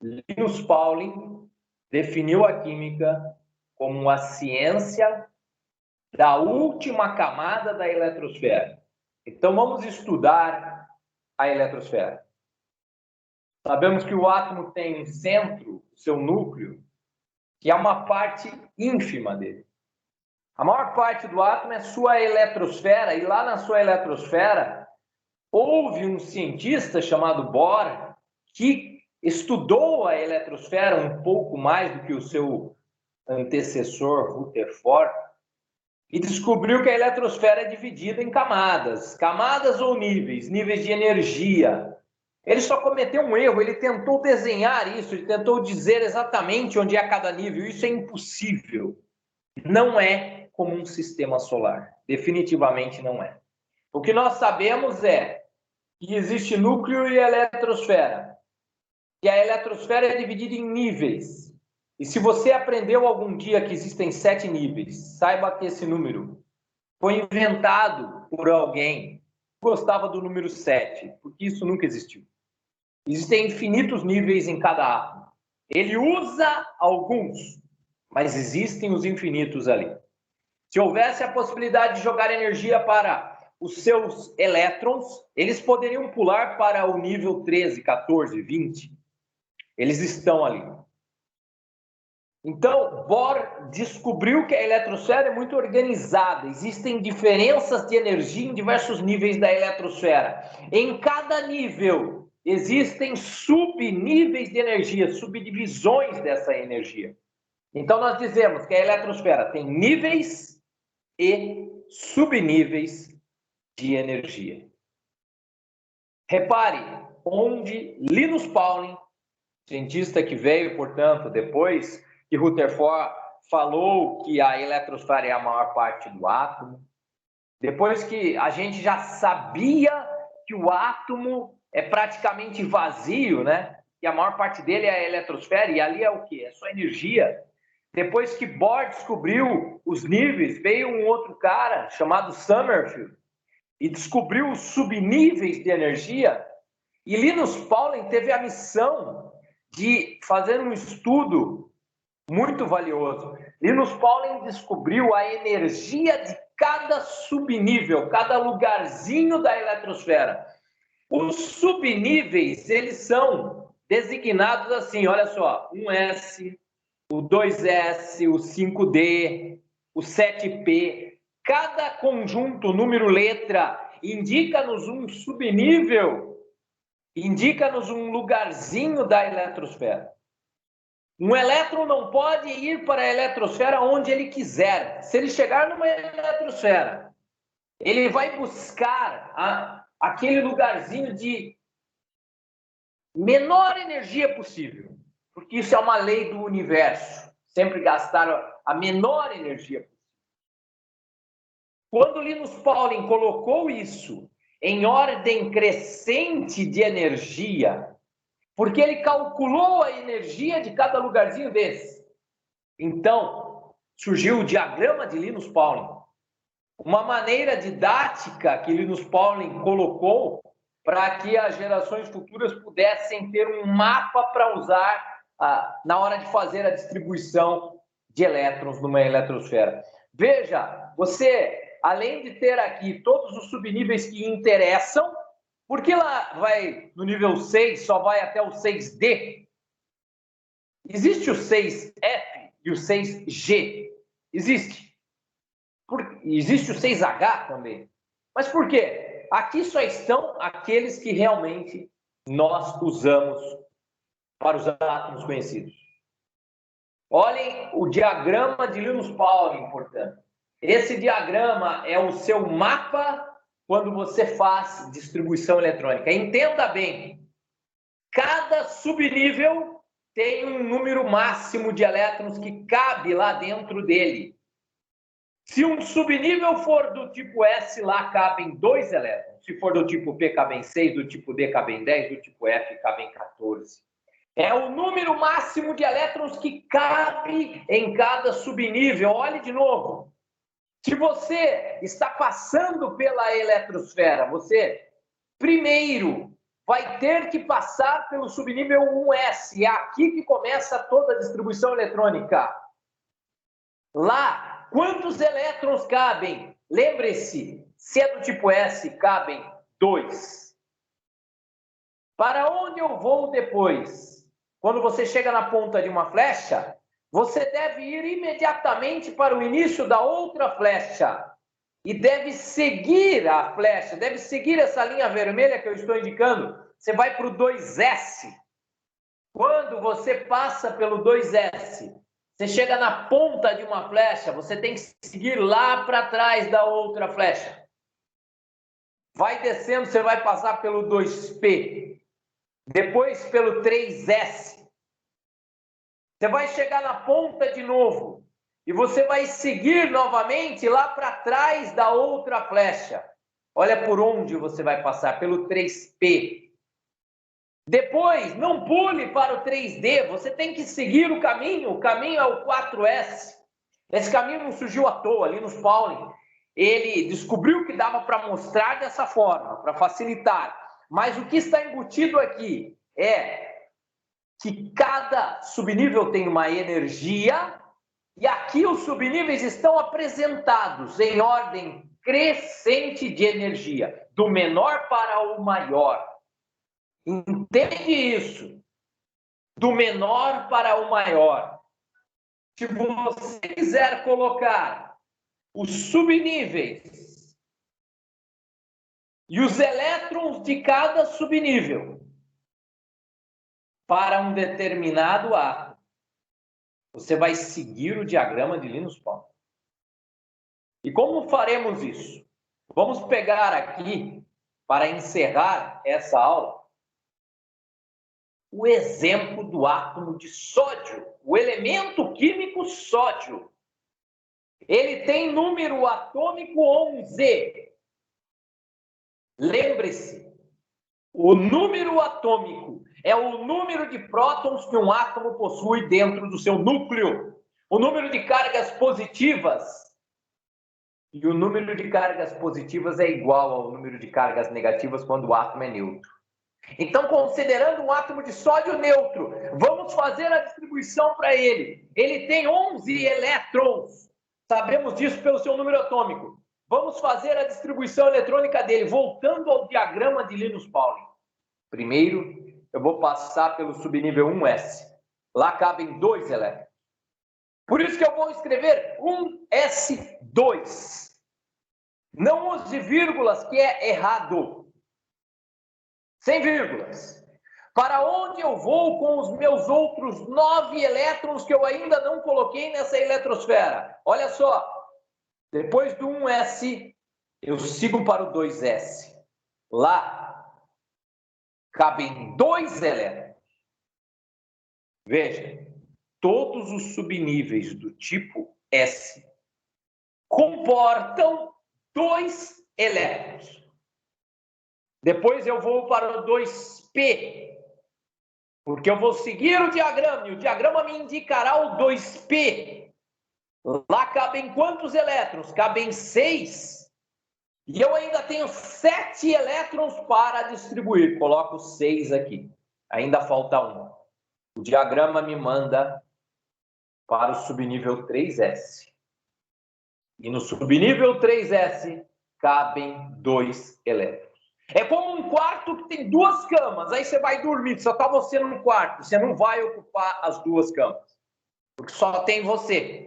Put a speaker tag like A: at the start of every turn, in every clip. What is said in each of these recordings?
A: Linus Pauling definiu a química como a ciência da última camada da eletrosfera. Então, vamos estudar a eletrosfera. Sabemos que o átomo tem um centro, seu núcleo, que é uma parte ínfima dele. A maior parte do átomo é sua eletrosfera, e lá na sua eletrosfera houve um cientista chamado Bohr que estudou a eletrosfera um pouco mais do que o seu antecessor Rutherford e descobriu que a eletrosfera é dividida em camadas, camadas ou níveis, níveis de energia. Ele só cometeu um erro, ele tentou desenhar isso, ele tentou dizer exatamente onde é cada nível. Isso é impossível. Não é como um sistema solar. Definitivamente não é. O que nós sabemos é que existe núcleo e eletrosfera. E a eletrosfera é dividida em níveis. E se você aprendeu algum dia que existem 7 níveis, saiba que esse número foi inventado por alguém que gostava do número 7, porque isso nunca existiu. Existem infinitos níveis em cada átomo. Ele usa alguns, mas existem os infinitos ali. Se houvesse a possibilidade de jogar energia para os seus elétrons, eles poderiam pular para o nível 13, 14, 20. Eles estão ali. Então, Bohr descobriu que a eletrosfera é muito organizada. Existem diferenças de energia em diversos níveis da eletrosfera. Em cada nível, existem subníveis de energia, subdivisões dessa energia. Então, nós dizemos que a eletrosfera tem níveis e subníveis de energia. Repare onde Linus Pauling, cientista que veio, portanto, depois que Rutherford falou que a eletrosfera é a maior parte do átomo, depois que a gente já sabia que o átomo é praticamente vazio, né? E a maior parte dele é a eletrosfera, e ali é o quê? É só energia. Depois que Bohr descobriu os níveis, veio um outro cara chamado Sommerfeld e descobriu os subníveis de energia. E Linus Pauling teve a missão de fazer um estudo muito valioso. Linus Pauling descobriu a energia de cada subnível, cada lugarzinho da eletrosfera. Os subníveis, eles são designados assim, olha só, 1S, o 2S, o 5D, o 7P. Cada conjunto, número, letra, indica-nos um subnível, indica-nos um lugarzinho da eletrosfera. Um elétron não pode ir para a eletrosfera onde ele quiser. Se ele chegar numa eletrosfera, ele vai buscar aquele lugarzinho de menor energia possível, porque isso é uma lei do universo. Sempre gastar a menor energia possível. Quando Linus Pauling colocou isso em ordem crescente de energia, porque ele calculou a energia de cada lugarzinho desse. Então, surgiu o diagrama de Linus Pauling, uma maneira didática que Linus Pauling colocou para que as gerações futuras pudessem ter um mapa para usar na hora de fazer a distribuição de elétrons numa eletrosfera. Veja, você, além de ter aqui todos os subníveis que interessam, porque lá vai no nível 6, só vai até o 6D. Existe o 6F e o 6G. Existe. Existe o 6H também. Mas por quê? Aqui só estão aqueles que realmente nós usamos para os átomos conhecidos. Olhem o diagrama de Linus Pauling, portanto. Esse diagrama é o seu mapa quando você faz distribuição eletrônica. Entenda bem, cada subnível tem um número máximo de elétrons que cabe lá dentro dele. Se um subnível for do tipo S, lá cabem 2 elétrons. Se for do tipo P, cabem 6, do tipo D, cabem 10, do tipo F, cabem 14. É o número máximo de elétrons que cabe em cada subnível. Olhe de novo. Se você está passando pela eletrosfera, você primeiro vai ter que passar pelo subnível 1S. É aqui que começa toda a distribuição eletrônica. Lá, quantos elétrons cabem? Lembre-se, se é do tipo S, cabem 2. Para onde eu vou depois? Quando você chega na ponta de uma flecha, você deve ir imediatamente para o início da outra flecha. E deve seguir a flecha, deve seguir essa linha vermelha que eu estou indicando. Você vai para o 2S. Quando você passa pelo 2S, você chega na ponta de uma flecha, você tem que seguir lá para trás da outra flecha. Vai descendo, você vai passar pelo 2P. Depois pelo 3S. Você vai chegar na ponta de novo. E você vai seguir novamente lá para trás da outra flecha. Olha por onde você vai passar, pelo 3P. Depois, não pule para o 3D, você tem que seguir o caminho é o 4S. Esse caminho não surgiu à toa, Linus Pauling. Ele descobriu que dava para mostrar dessa forma, para facilitar. Mas o que está embutido aqui é que cada subnível tem uma energia. E aqui os subníveis estão apresentados em ordem crescente de energia, do menor para o maior. Entende isso? Do menor para o maior. Se você quiser colocar os subníveis e os elétrons de cada subnível para um determinado átomo, você vai seguir o diagrama de Linus Pauling. E como faremos isso? Vamos pegar aqui, para encerrar essa aula, o exemplo do átomo de sódio, o elemento químico sódio. Ele tem número atômico 11. Lembre-se, o número atômico é o número de prótons que um átomo possui dentro do seu núcleo. O número de cargas positivas. E o número de cargas positivas é igual ao número de cargas negativas quando o átomo é neutro. Então, considerando um átomo de sódio neutro, vamos fazer a distribuição para ele. Ele tem 11 elétrons. Sabemos disso pelo seu número atômico. Vamos fazer a distribuição eletrônica dele, voltando ao diagrama de Linus Pauling. Primeiro, eu vou passar pelo subnível 1S. Lá cabem 2 elétrons. Por isso que eu vou escrever 1S2. Não use vírgulas, que é errado. Sem vírgulas. Para onde eu vou com os meus outros 9 elétrons que eu ainda não coloquei nessa eletrosfera? Olha só. Depois do 1S, eu sigo para o 2S. Lá, cabem 2 elétrons. Veja, todos os subníveis do tipo S comportam 2 elétrons. Depois eu vou para o 2P, porque eu vou seguir o diagrama, e o diagrama me indicará o 2P. Lá cabem quantos elétrons? Cabem 6. E eu ainda tenho 7 elétrons para distribuir. Coloco 6 aqui. Ainda falta 1. O diagrama me manda para o subnível 3S. E no subnível 3S cabem 2 elétrons. É como um quarto que tem 2 camas. Aí você vai dormir, só está você no quarto. Você não vai ocupar as 2 camas. Porque só tem você.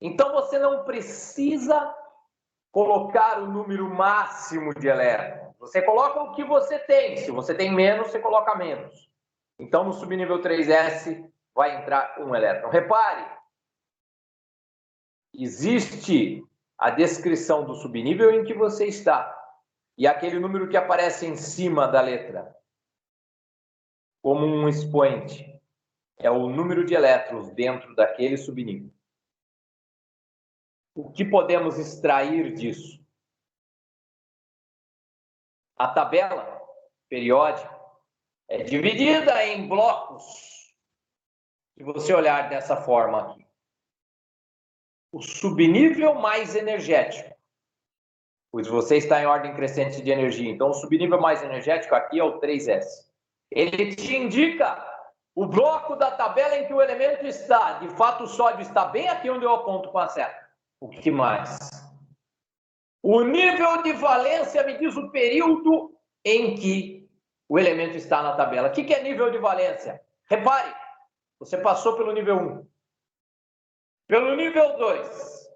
A: Então você não precisa colocar o número máximo de elétrons. Você coloca o que você tem. Se você tem menos, você coloca menos. Então no subnível 3S vai entrar 1 elétron. Repare, existe a descrição do subnível em que você está. E aquele número que aparece em cima da letra, como um expoente, é o número de elétrons dentro daquele subnível. O que podemos extrair disso? A tabela periódica é dividida em blocos. Se você olhar dessa forma aqui. O subnível mais energético pois você está em ordem crescente de energia. Então, o subnível mais energético aqui é o 3S. Ele te indica o bloco da tabela em que o elemento está. De fato, o sódio está bem aqui onde eu aponto com a seta. O que mais? O nível de valência me diz o período em que o elemento está na tabela. O que é nível de valência? Repare, você passou pelo nível 1, pelo nível 2.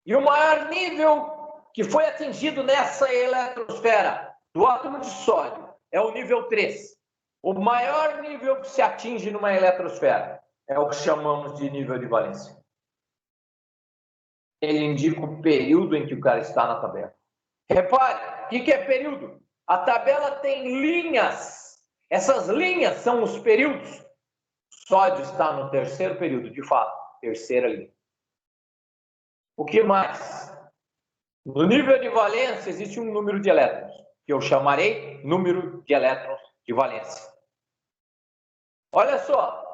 A: E o maior nível que foi atingido nessa eletrosfera do átomo de sódio é o nível 3. O maior nível que se atinge numa eletrosfera é o que chamamos de nível de valência. Ele indica o período em que o cara está na tabela. Repare, o que é período? A tabela tem linhas. Essas linhas são os períodos. Sódio está no terceiro período, de fato, terceira linha. O que mais? No nível de valência existe um número de elétrons, que eu chamarei número de elétrons de valência. Olha só,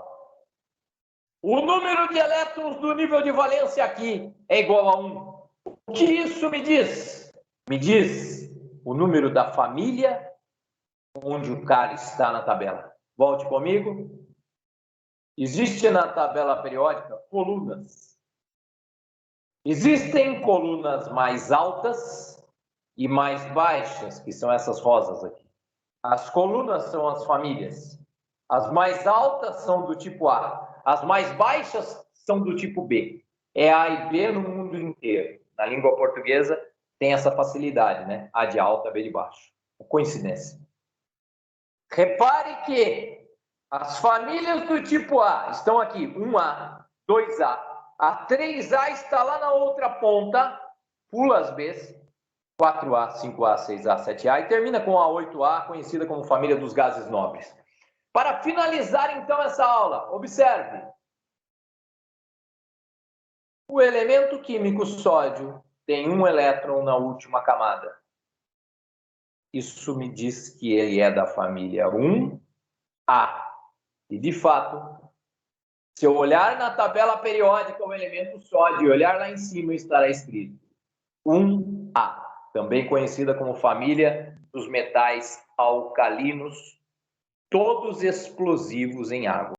A: o número de elétrons do nível de valência aqui é igual a 1. O que isso me diz? Me diz o número da família onde o cara está na tabela. Volte comigo. Existe na tabela periódica colunas. Existem colunas mais altas e mais baixas, que são essas rosas aqui. As colunas são as famílias. As mais altas são do tipo A. As mais baixas são do tipo B. É A e B no mundo inteiro. Na língua portuguesa tem essa facilidade, né? A de alta, B de baixo. É coincidência. Repare que as famílias do tipo A estão aqui. 1A, 2A. A 3A está lá na outra ponta. Pula as Bs. 4A, 5A, 6A, 7A e termina com a 8A, conhecida como família dos gases nobres. Para finalizar, então, essa aula, observe. O elemento químico sódio tem um elétron na última camada. Isso me diz que ele é da família 1A. E, de fato, se eu olhar na tabela periódica o elemento sódio e olhar lá em cima, estará escrito 1A. Também conhecida como família dos metais alcalinos, todos explosivos em água.